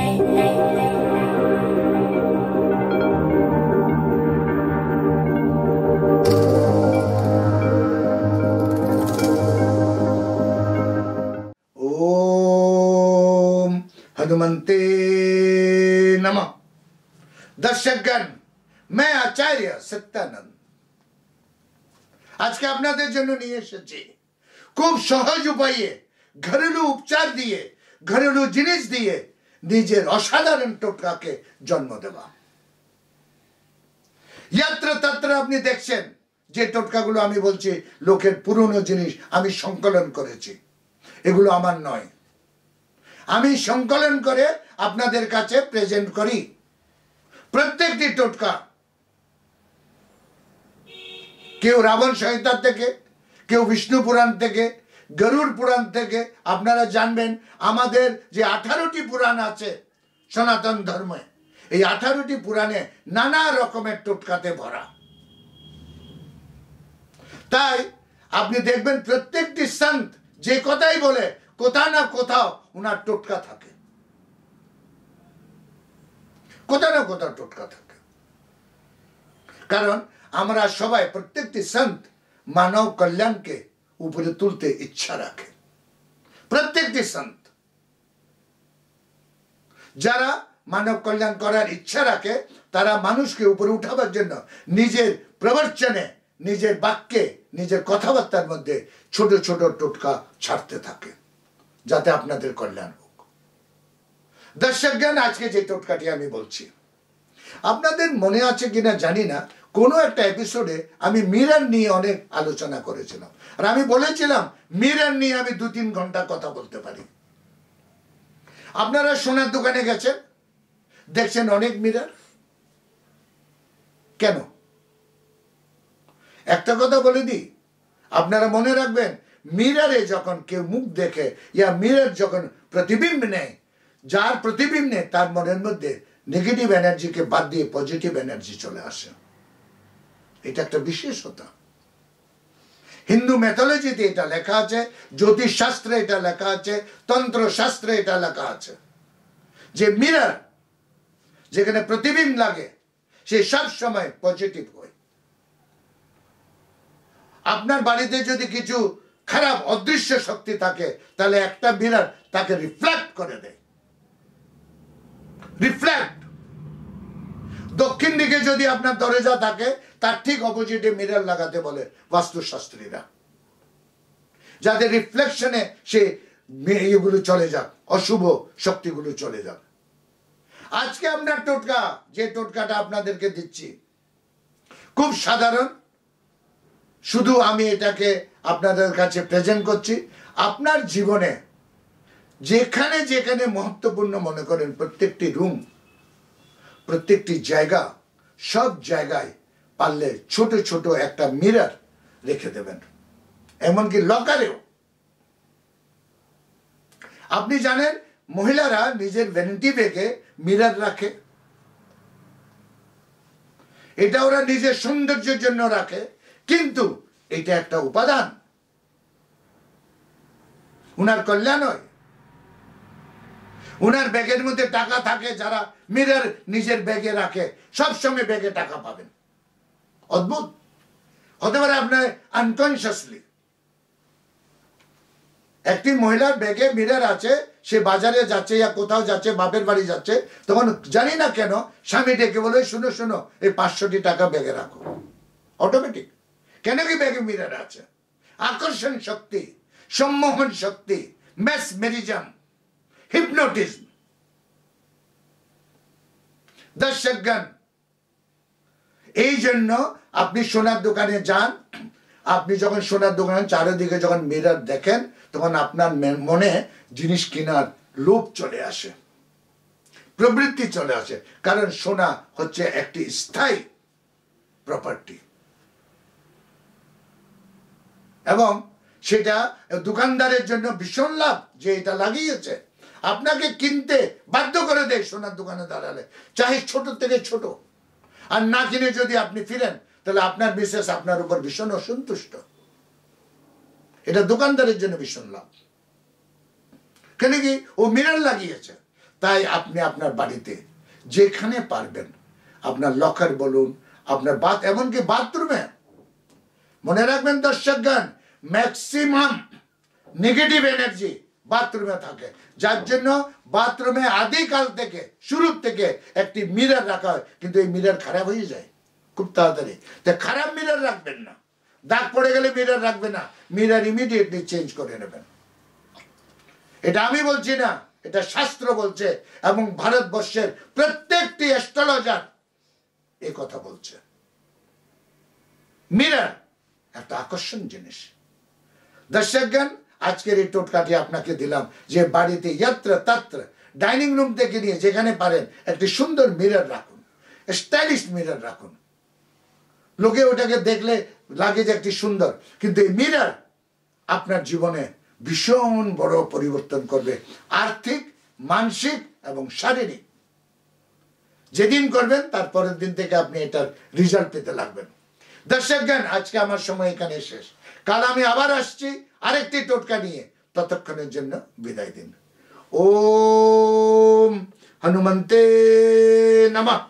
ओम हनुमंते नमः। दर्शकगण, मैं आचार्य सत्यानंद আজকে আপনাদের জন্য নিয়ে এসেছি খুব সহজ উপায়ে ঘরেলু উপচার দিয়ে ঘরেলু জিনিস দিয়ে নিজের অসাধারণ টোটকাকে জন্ম দেওয়া। ইয়াত্র তত্র আপনি দেখছেন যে টোটকাগুলো আমি বলছি লোকের পুরনো জিনিস আমি সংকলন করেছি, এগুলো আমার নয়, আমি সংকলন করে আপনাদের কাছে প্রেজেন্ট করি। প্রত্যেকটি টোটকা কেউ রাবণ সংহিতা থেকে, কেউ বিষ্ণু পুরাণ থেকে, গরুড় পুরাণ থেকে। আপনারা জানবেন আমাদের যে 18টি পুরাণ আছে সনাতন ধর্মে, এই 18টি পুরাণে নানা রকমের টোটকাতে ভরা। তাই আপনি দেখবেন প্রত্যেকটি সন্ত যে কথাই বলে কোথাও না কোথাও উনার টোটকা থাকে, কোথাও না কোথাও টোটকা থাকে। কারণ আমরা সবাই প্রত্যেকটি সন্ত মানব কল্যাণকে উপরে তুলতে ইচ্ছা রাখে। প্রত্যেকটি সন্ত যারা মানব কল্যাণ করার ইচ্ছা রাখে তারা মানুষকে উপরে উঠাবার জন্য নিজের প্রবচনে, নিজের বাক্যে, নিজের কথাবার্তার মধ্যে ছোট ছোট টোটকা ছাড়তে থাকে যাতে আপনাদের কল্যাণ হোক। দর্শকগণ, আজকে যে টোটকাটি আমি বলছি আপনাদের মনে আছে কিনা জানি না, কোনো একটা এপিসোডে আমি মিরর নিয়ে অনেক আলোচনা করেছিলাম আর আমি বলেছিলাম মিরর নিয়ে আমি 2-3 ঘন্টা কথা বলতে পারি। আপনারা সোনার দোকানে গেছেন, দেখছেন অনেক মিরর। কেন? একটা কথা বলে দিই, আপনারা মনে রাখবেন মিররে যখন কেউ মুখ দেখে ইয়া মিরর যখন প্রতিবিম্ব নেয়, যার প্রতিবিম্ব নেয় তার মনের মধ্যে নেগেটিভ এনার্জিকে বাদ দিয়ে পজিটিভ এনার্জি চলে আসে। এটা একটা বিশেষতা। হিন্দু ম্যাথোলজিতে এটা লেখা আছে, জ্যোতিষ শাস্ত্রে এটা লেখা আছে, তন্ত্র শাস্ত্রে এটা লেখা আছে যে মিরর যেখানে প্রতিবিম্ব লাগে সে সব সময় পজিটিভ হয়। আপনার বাড়িতে যদি কিছু খারাপ অদৃশ্য শক্তি থাকে তাহলে একটা মিরর তাকে রিফ্লেক্ট করে দেয়। রিফ্লেক্ট। দক্ষিণ দিকে যদি আপনার দরজা থাকে তার ঠিক অপোজিটে মিরর লাগাতে বলে বাস্তুশাস্ত্রীরা, যাতে রিফ্লেকশনে সে এগুলো চলে যাক, অশুভ শক্তিগুলো চলে যাক। আজকে আপনার টোটকা, যে টোটকাটা আপনাদেরকে দিচ্ছি খুব সাধারণ, শুধু আমি এটাকে আপনাদের কাছে প্রেজেন্ট করছি। আপনার জীবনে যেখানে যেখানে মহত্বপূর্ণ মনে করেন প্রত্যেকটি রুম, প্রত্যেকটি জায়গা, সব জায়গায় পারলে ছোট ছোট একটা মিরর রেখে দেবেন, এমনকি লকারেও। আপনি জানেন মহিলারা নিজের ভ্যানিটি ব্যাগে মিরর রাখে, এটা ওরা নিজের সৌন্দর্যের জন্য রাখে, কিন্তু এটা একটা উপাদান, উনার কল্যাণ হয়। উনার ব্যাগের মধ্যে টাকা থাকে, যারা মিরর নিজের ব্যাগে রাখে সবসময় ব্যাগে টাকা পাবেন। অদ্ভুত হতে পারে আপনার আনকনসিয়াসলি। একটি মহিলার ব্যাগে মিরর আছে, সে বাজারে যাচ্ছে ইয়া কোথাও যাচ্ছে, বাপের বাড়ি যাচ্ছে, তখন জানি না কেন স্বামী ডেকে বলে শুনো শুনো এই 500টি টাকা ব্যাগে রাখো। অটোমেটিক। কেন কি ব্যাগে মিরর আছে? আকর্ষণ শক্তি, সম্মোহন শক্তি, মেসমেরিজম, হিপনোটিজম। দর্শকগণ, এই জন্য আপনি সোনার দোকানে যান, আপনি যখন সোনার দোকানে চারিদিকে যখন মিরর দেখেন তখন আপনার মনে জিনিস কেনার লোভ চলে আসে, প্রবৃত্তি চলে আসে। কারণ সোনা হচ্ছে একটি স্থায়ী প্রপার্টি এবং সেটা দোকানদারের জন্য ভীষণ লাভ যে এটা লাগিয়েছে, আপনাকে কিনতে বাধ্য করে দেয় সোনার দোকানে দাঁড়ালে, চাহে ছোট থেকে ছোট। আর না কিনে যদি আপনি ফিরেন তাহলে আপনার মিসেস আপনার উপর ভীষণ অসন্তুষ্ট। এটা দোকানদারের জন্য ভীষণ লাভ। কেন কি? ও মিরর লাগিয়েছে, তাই আপনি আপনার বাড়িতে যেখানে পারবেন, আপনার লকার বলুন, আপনার এমনকি বাথরুমে, মনে রাখবেন দর্শকগণ, ম্যাক্সিমাম নেগেটিভ এনার্জি বাথরুমে থাকে, যার জন্য বাথরুমে আদিকাল থেকে শুরু থেকে একটি মিরর রাখা হয়, কিন্তু এই মিরর খারাপ হয়ে যায় খুব তাড়াতাড়ি। তো খারাপ মিরর রাখবেন না, দাগ পড়ে গেলে মিরর রাখবেন না, মিরর ইমিডিয়েটলি চেঞ্জ করে নেবেন। এটা আমি বলছি না, এটা শাস্ত্র বলছে, এবং ভারতবর্ষের প্রত্যেকটি অ্যাস্ট্রোলজার এই কথা বলছে। মিরর একটা আকর্ষণ জিনিস। দর্শকগণ, আজকের এই টোটকাটি আপনাকে দিলাম যে বাড়িতে যত্র তত্র, ডাইনিং রুম থেকে নিয়ে যেখানে পারেন একটি সুন্দর মিরর রাখুন, স্টাইলিশ মিরর রাখুন। লোকে ওটাকে দেখলে লাগে যে একটি সুন্দর, কিন্তু এই মিরর আপনার জীবনে ভীষণ বড় পরিবর্তন করবে, আর্থিক, মানসিক এবং শারীরিক। যেদিন করবেন তার পরের দিন থেকে আপনি এটার রেজাল্ট পেতে লাগবেন। দর্শকগণ, আজকে আমার সময় এখানে শেষ। কাল আমি আবার আসছি আরেকটি টোটকা নিয়ে। ততক্ষণের জন্য বিদায় দিন। ওম হনুমন্তে নমঃ।